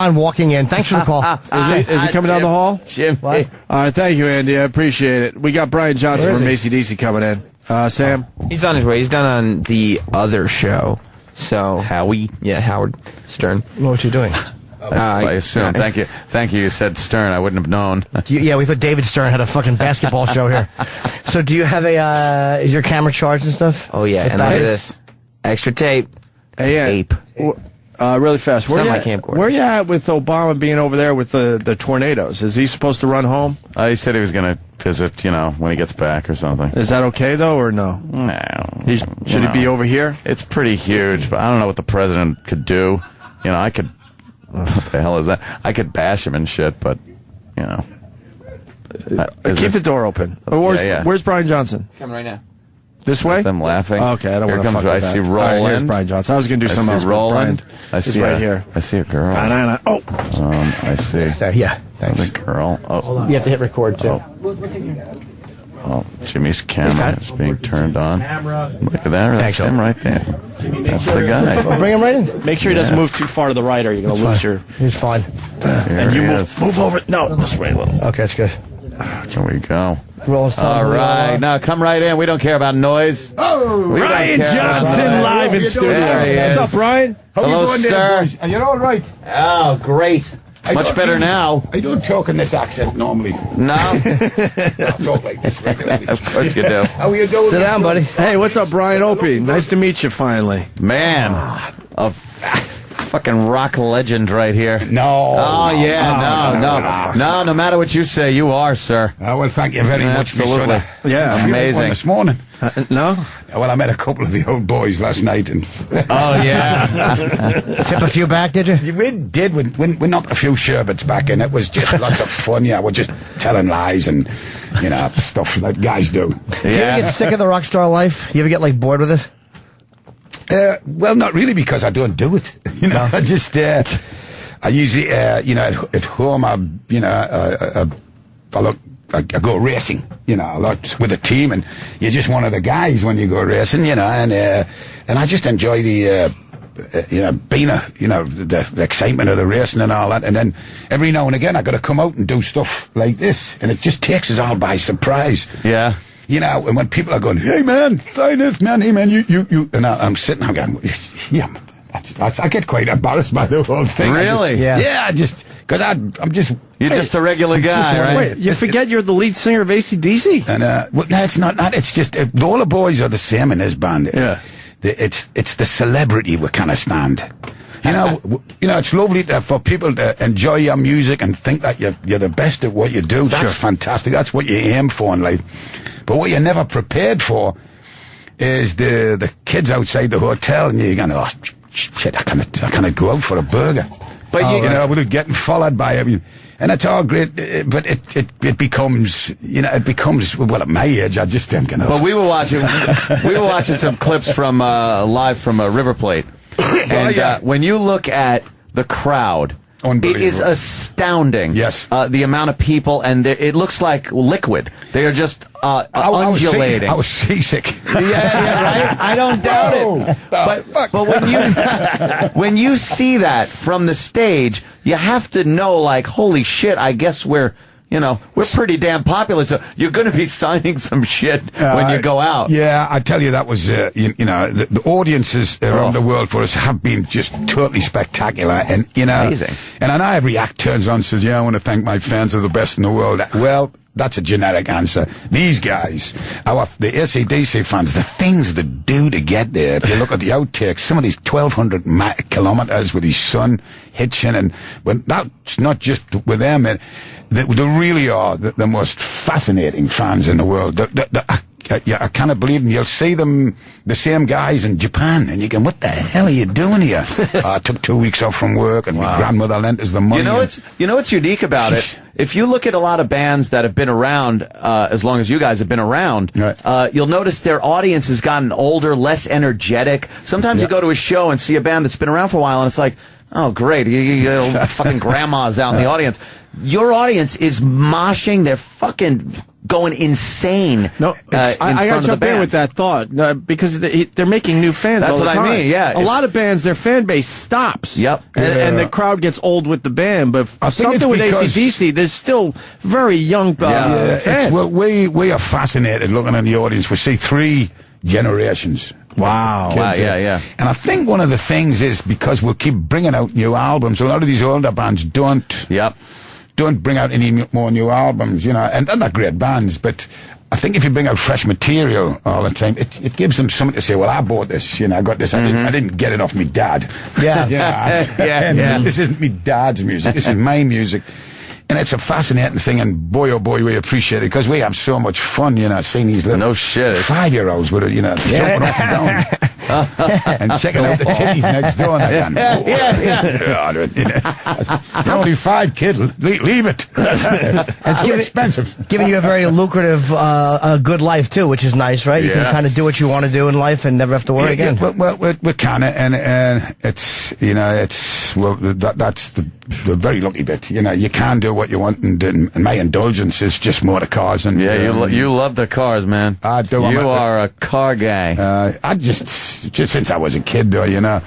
I'm walking in. Thanks for the call. Is he coming down the hall? Jim. All right, thank you, Andy. I appreciate it. We got Brian Johnson from AC/DC coming in. Sam? He's on his way. He's done on the other show. So Howie? Yeah, Howard Stern. What you doing? I assume. Thank you. Thank you. You said Stern. I wouldn't have known. Yeah, we thought David Stern had a fucking basketball show here. So do you have is your camera charged and stuff? Oh, yeah. And look at this. Extra tape. Hey, Tape. Really fast. It's not my camcorder. Where you at with Obama being over there with the tornadoes? Is he supposed to run home? He said he was going to visit, when he gets back or something. Is that okay, though, or no? No. Should he be over here? It's pretty huge, but I don't know what the president could do. I could... What the hell is that? I could bash him and shit, but, Keep the door open. Where's Brian Johnson? He's coming right now. This way? Them laughing. Okay, I don't want to fuck with I that. see Roland. All right, here's Brian Johnson. I was going to do something else. Roland. He's right here. I see a girl. Oh. I see. Yeah, thanks. The girl. Oh. You have to hit record, too. Oh, Jimmy's camera is being turned on. Look at that. That's him right there. That's the guy. Bring him right in. Make sure he doesn't move too far to the right or you're going to lose your... He's fine. And you move over. No, this way a little. Okay, that's good. There we go. All right. Now, come right in. We don't care about noise. Oh, Brian Johnson live in studio. What's up, Brian? Hello, sir. Are you all right? Oh, great. Much better now. I don't talk in this accent normally. No? I talk like this regularly. Of course you do. How are you doing? Sit down, buddy. Hey, what's up, Brian Opie? Nice to meet you finally. Man, a fucking rock legend right here. No. Oh, yeah, no. No matter what you say, you are, sir. Well, thank you very much, Absolutely. Yeah. Amazing. This morning. No? Well, I met a couple of the old boys last night, and Oh, yeah. Tip a few back, did you? we did. We knocked a few sherbets back, and it was just lots of fun. Yeah, we're just telling lies and stuff that guys do. Do you ever get sick of the rock star life? You ever get bored with it? Well, not really, because I don't do it. I just I usually at home I go racing, a lot with a team, and you're just one of the guys when you go racing, and I just enjoy the being the excitement of the racing and all that, and then every now and again I got to come out and do stuff like this, and it just takes us all by surprise. Yeah. And when people are going, hey man, sign this, man, hey man, you, and I'm sitting, I'm going, yeah. I get quite embarrassed by the whole thing. Really? Because I'm just... You're just a regular guy, right? Wait, you forget you're the lead singer of AC/DC? And, well, no, it's not. It's just, all the boys are the same in this band. Yeah. It's the celebrity we kind of stand. It's lovely for people to enjoy your music and think that you're the best at what you do. That's fantastic. That's what you aim for in life. But what you're never prepared for is the kids outside the hotel, and you're going, oh, shit, I can't go out for a burger. But we're getting followed by everything. And it's all great, but it becomes, well, at my age, I just am kind of... But we were watching some clips from, live from River Plate. And when you look at the crowd, it is astounding. Yes. The amount of people, and it looks like liquid. They are just undulating. I was seasick. Yeah, right? I don't doubt it. But when you see that from the stage, you have to know, holy shit, I guess we're pretty damn popular, so you're going to be signing some shit when you go out. Yeah, I tell you, that was, the audiences around the world for us have been just totally spectacular. And, amazing. And I know every act turns on and says, yeah, I want to thank my fans, are the best in the world. Well, that's a generic answer. These guys, the AC/DC fans, the things they do to get there. If you look at the outtakes, some of these 1,200 kilometers with his son hitching, but that's not just with them. They really are the most fascinating fans in the world. I cannot believe them. You'll see them, the same guys in Japan, and you go, what the hell are you doing here? I took 2 weeks off from work, and my grandmother lent us the money. What's unique about it? If you look at a lot of bands that have been around as long as you guys have been around, right. You'll notice their audience has gotten older, less energetic. Sometimes you go to a show and see a band that's been around for a while, and it's like, Oh, great. You fucking grandmas out in the audience. Your audience is moshing. They're fucking going insane. No, I got to jump in with that thought because they're making new fans. That's all the what time. I mean. Yeah, a lot of bands, their fan base stops. Yep, and the crowd gets old with the band. But something with AC/DC, there's still very young fans. We are fascinated looking at the audience. We see 3 generations. Wow. Yeah. And I think one of the things is because we'll keep bringing out new albums. A lot of these older bands don't bring out any more new albums, you know, and they're great bands, but I think if you bring out fresh material all the time, it gives them something to say, well, I bought this, you know, I got this, I didn't get it off me dad. Yeah. This isn't me dad's music, this is my music. And it's a fascinating thing, and boy, oh boy, we appreciate it, because we have so much fun, you know, seeing these little 5-year-olds with it, you know, jumping up and down. And checking out the titties next door. And You're only 5 kids. Leave it. It's expensive. Giving you a very lucrative, good life too, which is nice, right? You can kind of do what you want to do in life and never have to worry again. Well, we can, and it's, you know, that's the very lucky bit. You know, you can do what you want, and my indulgence is just more the cars. And you love the cars, man. I do. You are a car guy. I just since I was a kid, though, you know.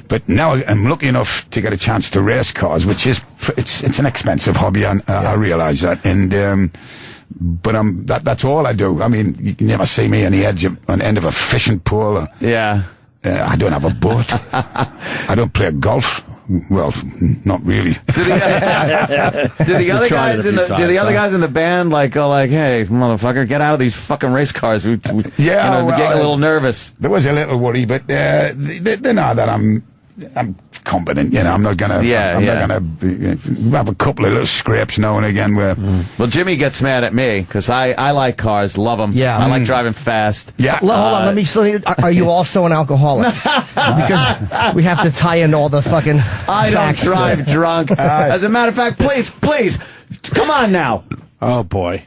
But now I'm lucky enough to get a chance to race cars, which is it's an expensive hobby, and I realise that. And but that's all I do. I mean, you can never see me on the end of a fishing pole. I don't have a boat. I don't play golf. Well, not really. Do the other guys in the band go like, "Hey, motherfucker, get out of these fucking race cars"? We getting a little nervous. There was a little worry, but they know that I'm competent. You know, I'm not gonna. I'm not gonna have a couple of little scrapes now and again. Where well, Jimmy gets mad at me because I like cars, love them. Yeah, I like driving fast. Yeah. Hold on, let me. Are you also an alcoholic? Because we have to tie in all the fucking. I don't drive drunk. As a matter of fact, please, come on now. Oh boy.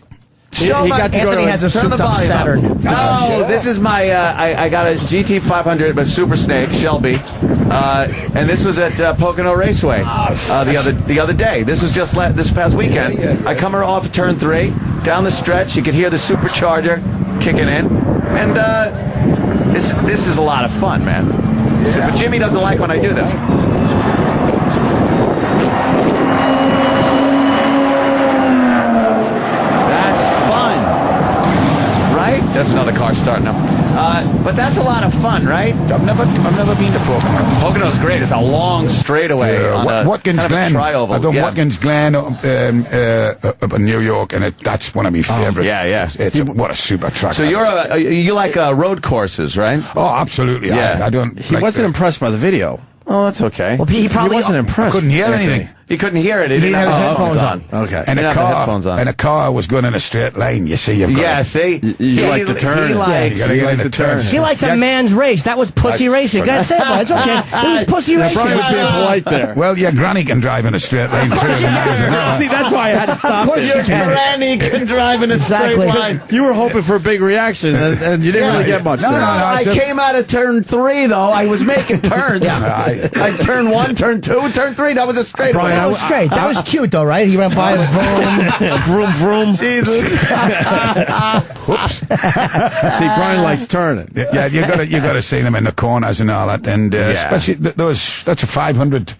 He got to Anthony has a souped-up Saturn. No, this is my. I got a GT 500, but Super Snake Shelby, and this was at Pocono Raceway the other day. This was just this past weekend. I come her off turn 3, down the stretch. You could hear the supercharger kicking in, and this is a lot of fun, man. Yeah. But Jimmy doesn't like when I do this. That's another car starting up. But that's a lot of fun, right? I've never been to Pocono. Pocono's great. It's a long straightaway. Watkins Glen. Tri-oval. I've done Watkins Glen up in New York, and that's one of my favorites. What a super track. So you like road courses, right? Oh, absolutely. Yeah. I don't. He wasn't impressed by the video. Oh, that's okay. Well, he probably wasn't impressed. I couldn't hear anything. He couldn't hear it. He didn't have his headphones on. Okay. And a car was going in a straight line. You see, see, you like to turn. He likes to turn. He likes a man's race. That was pussy racing. That's it, it's okay. It was pussy racing. Brian was being polite there. Well, your granny can drive in a straight line. See, that's why I had to stop. Your granny can drive in a straight line. You were hoping for a big reaction, and you didn't really get much. No, I came out of turn 3 though. I was making turns. I turned 1, turn 2, turn 3. That was a straight line. That was straight. That was cute though, right? He went by vroom. Jesus. Whoops. See, Brian likes turning. Yeah, you gotta see them in the corners and all that, and especially that's a 500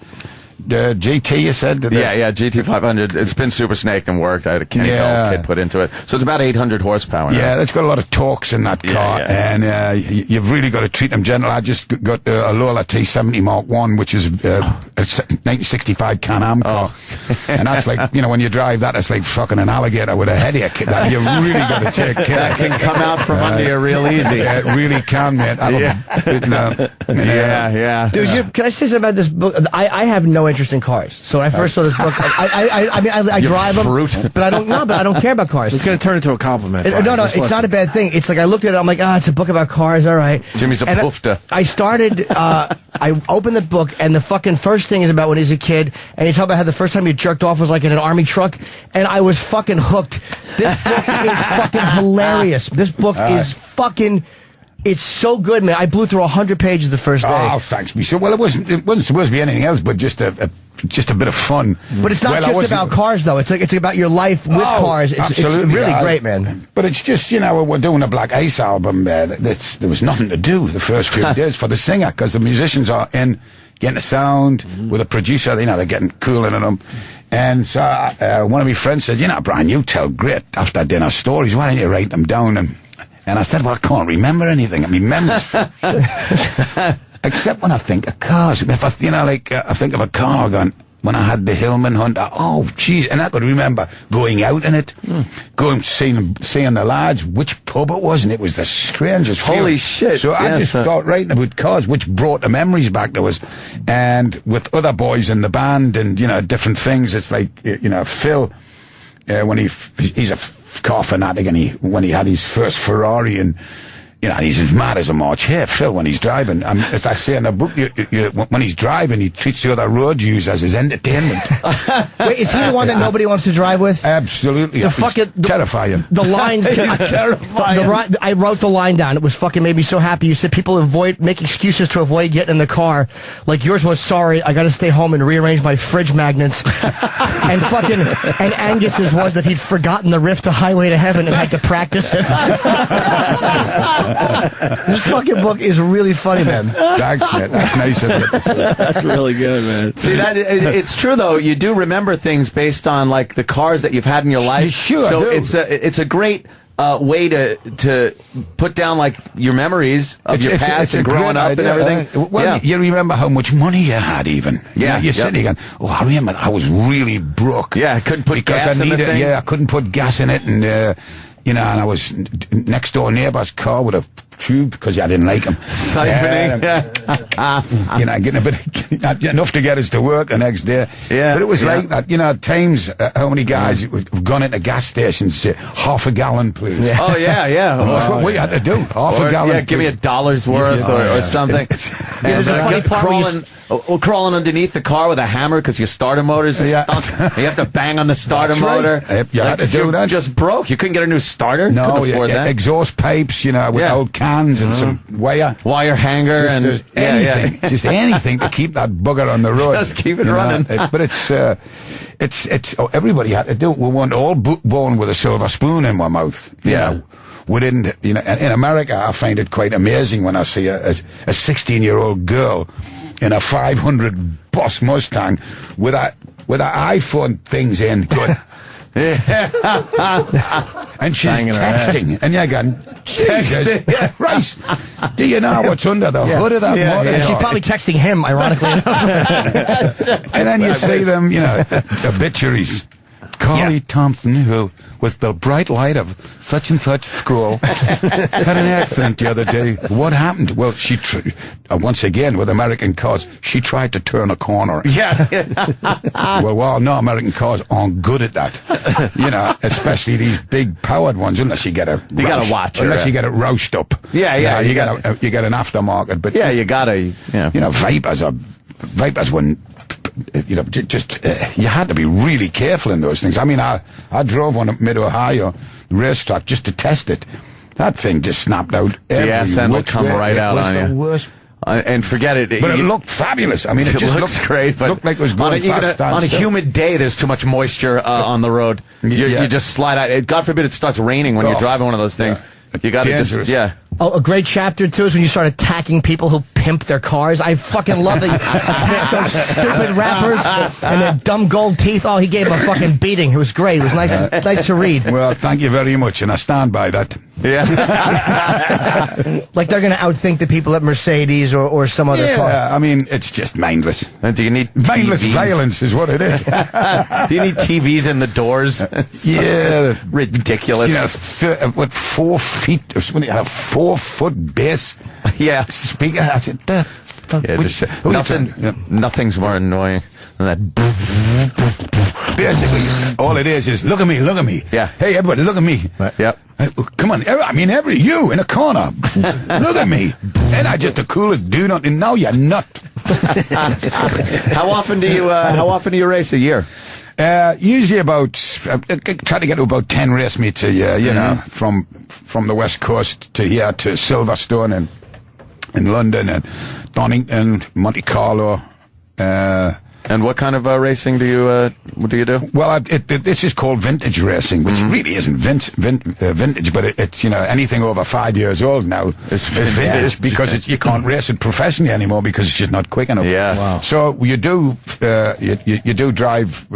GT. You said, GT 500. It's been Super Snake and worked. I had a Kenny Bell kit put into it, so it's about 800 horsepower. Now. Yeah, it's got a lot of torques in that car, and you've really got to treat them gentle. I just got a Lola T70 Mark 1, which is a 1965 Can-Am car, and that's like, when you drive that, it's like fucking an alligator with a headache. That you really got to take care. That can come out from under you real easy. Yeah, it really can, mate. Dude, can I say something about this book? I have no interest in cars. So when I first saw this book, I drive them, but I don't care about cars. It's going to turn into a compliment. No, it's not a bad thing. It's like I looked at it, I'm like, it's a book about cars, all right. Jimmy's a poofta. I started, I opened the book, and the fucking first thing is about when he's a kid, and you talk about how the first time you jerked off was like in an army truck, and I was fucking hooked. This book is fucking hilarious. This book is fucking It's so good, man. I blew through 100 pages the first day. Oh, thanks, me. So, well, it wasn't supposed to be anything else, but just a bit of fun. But it's not just about cars, though. It's about your life with cars. It's really great, man. But it's just, we're doing a Black Ice album. There was nothing to do the first few days for the singer, because the musicians are in getting the sound with a producer. They're getting cool in them. And so one of my friends said, Brian, you tell great after dinner stories. Why don't you write them down? And I said, well, I can't remember anything. I mean, memories. Except when I think of cars. If I think of a car going, when I had the Hillman Hunter, oh, jeez. And I could remember going out in it, going, seeing the lads, which pub it was, and it was the strangest feeling. Holy shit. So I just started writing about cars, which brought the memories back to us. And with other boys in the band and, different things, it's like, Phil, when he's a car fanatic, and when he had his first Ferrari, and he's as mad as a March hare. Phil, when he's driving, as I say in the book, when he's driving, he treats the other road users as his entertainment. Wait, is he the one that nobody wants to drive with? Absolutely. Terrifying. The lines. Terrifying. I wrote the line down. It was fucking made me so happy. You said people make excuses to avoid getting in the car. Like yours was, sorry, I got to stay home and rearrange my fridge magnets. and Angus's was that he'd forgotten the riff to Highway to Heaven and had to practice it. This fucking book is really funny, man. Thanks, man. That's nice of you. That's really good, man. See, it's true though. You do remember things based on like the cars that you've had in your life. Sure, so I do. it's a great way to put down like your memories of your past and growing up and everything. You remember how much money you had, even. You're sitting again. Oh, I remember I was really broke. Yeah, I couldn't put gas in the thing. Yeah, I couldn't put gas in it, and and I was next door neighbour's car with a tube because I didn't like him. Siphoning. Getting a bit enough to get us to work the next day. Yeah. But it was like that. At times, how many guys have gone into gas stations and say, half a gallon, please. Yeah. Oh, yeah. That's what we had to do. Half a gallon. Yeah, give me $1's worth or something. There's a funny part crawling underneath the car with a hammer because your starter motor's stuck. You have to bang on the starter motor. Yep, you had to do that. Just broke. You couldn't get a new starter. No, couldn't afford that. Exhaust pipes, with old cans and some wire hanger and anything, just anything to keep that bugger on the road. Just keep it running. But it's everybody had to do it. We weren't all born with a silver spoon in our mouth. We didn't. In America, I find it quite amazing when I see a 16-year-old girl in a 500 Boss Mustang with her iPhone things in. Good. And she's texting, and you're going, Jesus Christ, do you know what's under the hood of that motor? And she's probably texting him, ironically enough. And then you see them, obituaries. Carly Thompson, who was the bright light of such and such school, had an accident the other day. What happened? Well, she, once again, with American cars, she tried to turn a corner. Well, no, American cars aren't good at that. Especially these big powered ones, unless you get a you gotta watch her. Unless you get it roushed up. You get an aftermarket. But you gotta. Vipers were. You had to be really careful in those things. I mean, I drove one at Mid-Ohio racetrack just to test it. That thing just snapped out every and will come right out on you. It was the worst. And forget it. But it looked fabulous. I mean, it just looks great. But looked like it was going fast. On a humid day, there's too much moisture on the road. You just slide out. God forbid it starts raining when you're driving one of those things. You got to just, Oh, a great chapter, too, is when you start attacking people who pimp their cars. I fucking love that you attack those stupid rappers and their dumb gold teeth. Oh, he gave a fucking beating. It was great. It was nice to read. Well, thank you very much, and I stand by that. Yeah. Like they're going to outthink the people at Mercedes or some other car. Yeah, I mean, it's just mindless. And do you need mindless TVs? violence is what it is. Do you need TVs in the doors? Yeah. Ridiculous. With 4 feet, when you had a 4-foot bass speaker, I said, the Yeah, just nothing's more annoying than that. Basically, all it is look at me. Yeah. Hey, everybody, look at me. Yep. Come on, you in a corner. Look at me. And I just the coolest dude on. And now you're not. How often do you race a year? Usually about try to get to about 10 race meets a year. You know, from the West Coast to here to Silverstone and in London and Donington, Monte Carlo. And what kind of racing do you do? Well, this is called vintage racing, which really isn't vintage, but it's anything over 5 years old now is vintage because you can't race it professionally anymore because it's just not quick enough. Yeah. Wow. So you do drive